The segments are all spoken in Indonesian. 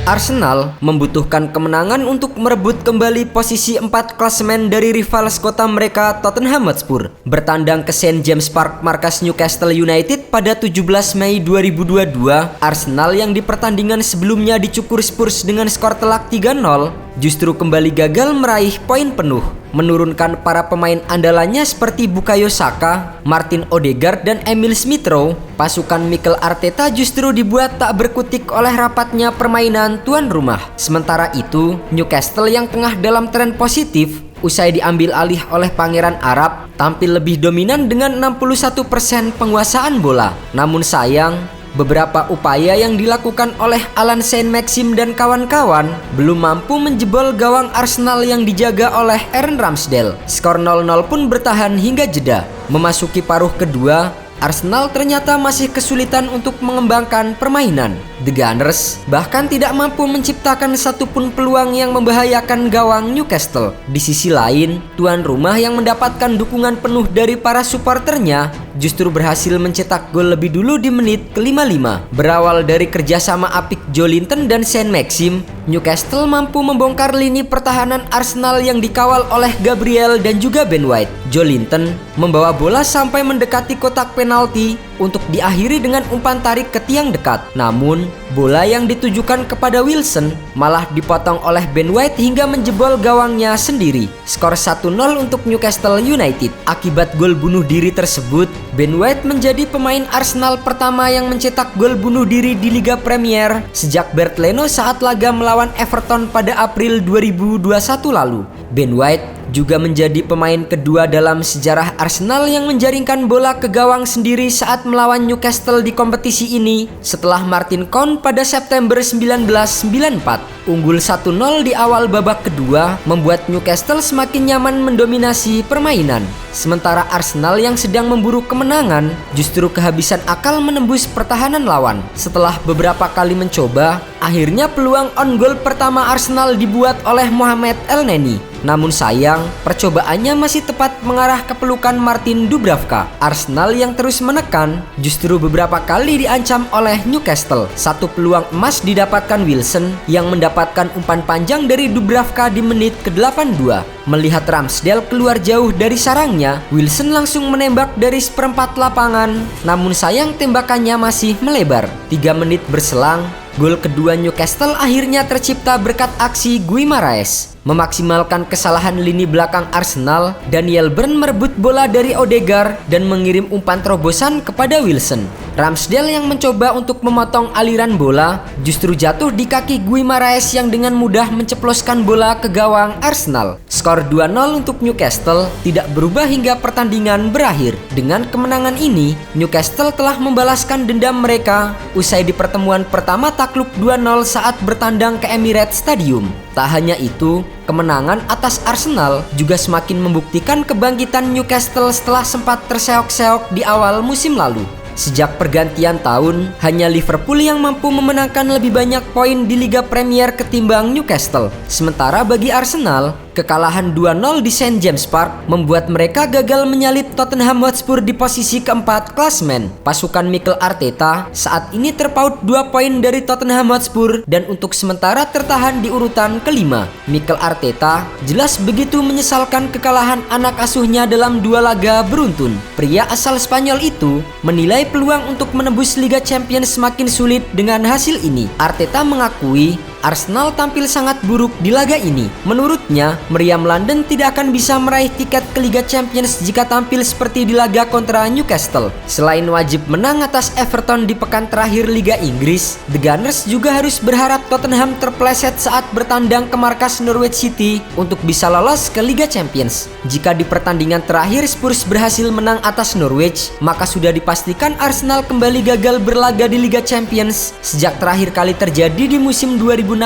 Arsenal membutuhkan kemenangan untuk merebut kembali posisi 4 klasemen dari rival sekota mereka Tottenham Hotspur. Bertandang ke St James Park markas Newcastle United pada 17 Mei 2022, Arsenal yang di pertandingan sebelumnya dicukur Spurs dengan skor telak 3-0 justru kembali gagal meraih poin penuh, menurunkan para pemain andalannya seperti Bukayo Saka, Martin Odegaard, dan Emil Smith Rowe. Pasukan Mikel Arteta justru dibuat tak berkutik oleh rapatnya permainan tuan rumah. Sementara itu, Newcastle yang tengah dalam tren positif usai diambil alih oleh Pangeran Arab tampil lebih dominan dengan 61% penguasaan bola. Namun sayang, beberapa upaya yang dilakukan oleh Alan Saint-Maxim dan kawan-kawan belum mampu menjebol gawang Arsenal yang dijaga oleh Aaron Ramsdale. Skor 0-0 pun bertahan hingga jeda. Memasuki paruh kedua, Arsenal ternyata masih kesulitan untuk mengembangkan permainan. The Gunners bahkan tidak mampu menciptakan satupun peluang yang membahayakan gawang Newcastle. Di sisi lain, tuan rumah yang mendapatkan dukungan penuh dari para supporternya justru berhasil mencetak gol lebih dulu di menit ke-55. Berawal dari kerjasama apik Joelinton dan Saint-Maxim, Newcastle mampu membongkar lini pertahanan Arsenal yang dikawal oleh Gabriel dan juga Ben White. Joelinton membawa bola sampai mendekati kotak penalti untuk diakhiri dengan umpan tarik ke tiang dekat. Namun, bola yang ditujukan kepada Wilson malah dipotong oleh Ben White hingga menjebol gawangnya sendiri. Skor 1-0 untuk Newcastle United. Akibat gol bunuh diri tersebut, Ben White menjadi pemain Arsenal pertama yang mencetak gol bunuh diri di Liga Premier sejak Bernd Leno saat laga melawan Everton pada April 2021 lalu. Ben White juga menjadi pemain kedua dalam sejarah Arsenal yang menjaringkan bola ke gawang sendiri saat melawan Newcastle di kompetisi ini setelah Martin Keown pada September 1994. Unggul 1-0 di awal babak kedua membuat Newcastle semakin nyaman mendominasi permainan. Sementara Arsenal yang sedang memburu kemenangan justru kehabisan akal menembus pertahanan lawan. Setelah beberapa kali mencoba, akhirnya peluang on goal pertama Arsenal dibuat oleh Mohamed Elneny. Namun sayang, percobaannya masih tepat mengarah ke pelukan Martin Dubravka. Arsenal yang terus menekan justru beberapa kali diancam oleh Newcastle. Satu peluang emas didapatkan Wilson yang mendapatkan umpan panjang dari Dubravka di menit ke-82. Melihat Ramsdale keluar jauh dari sarangnya, Wilson langsung menembak dari seperempat lapangan. Namun sayang tembakannya masih melebar. 3 menit berselang, gol kedua Newcastle akhirnya tercipta berkat aksi Guimaraes. Memaksimalkan kesalahan lini belakang Arsenal, Daniel Burn merebut bola dari Odegaard dan mengirim umpan terobosan kepada Wilson. Ramsdale yang mencoba untuk memotong aliran bola justru jatuh di kaki Guimaraes yang dengan mudah menceploskan bola ke gawang Arsenal. Skor 2-0 untuk Newcastle tidak berubah hingga pertandingan berakhir. Dengan kemenangan ini, Newcastle telah membalaskan dendam mereka usai di pertemuan pertama takluk 2-0 saat bertandang ke Emirates Stadium. Tak hanya itu, kemenangan atas Arsenal juga semakin membuktikan kebangkitan Newcastle setelah sempat terseok-seok di awal musim lalu. Sejak pergantian tahun, hanya Liverpool yang mampu memenangkan lebih banyak poin di Liga Premier ketimbang Newcastle. Sementara bagi Arsenal, kekalahan 2-0 di St James Park membuat mereka gagal menyalip Tottenham Hotspur di posisi keempat klasemen. Pasukan Mikel Arteta saat ini terpaut 2 poin dari Tottenham Hotspur dan untuk sementara tertahan di urutan kelima. Mikel Arteta jelas begitu menyesalkan kekalahan anak asuhnya dalam 2 laga beruntun. Pria asal Spanyol itu menilai peluang untuk menembus Liga Champions semakin sulit dengan hasil ini. Arteta mengakui Arsenal tampil sangat buruk di laga ini. Menurutnya, Meriam London tidak akan bisa meraih tiket ke Liga Champions jika tampil seperti di laga kontra Newcastle. Selain wajib menang atas Everton di pekan terakhir Liga Inggris, The Gunners juga harus berharap Tottenham terpleset saat bertandang ke markas Norwich City untuk bisa lolos ke Liga Champions. Jika di pertandingan terakhir Spurs berhasil menang atas Norwich, maka sudah dipastikan Arsenal kembali gagal berlaga di Liga Champions sejak terakhir kali terjadi di musim 2016-2017.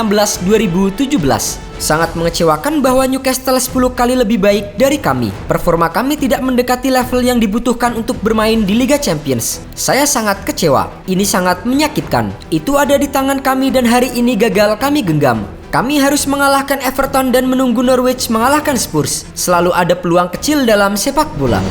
Sangat mengecewakan bahwa Newcastle 10 kali lebih baik dari kami. Performa kami tidak mendekati level yang dibutuhkan untuk bermain di Liga Champions. Saya sangat kecewa. Ini sangat menyakitkan. Itu ada di tangan kami dan hari ini gagal kami genggam. Kami harus mengalahkan Everton dan menunggu Norwich mengalahkan Spurs. Selalu ada peluang kecil dalam sepak bola.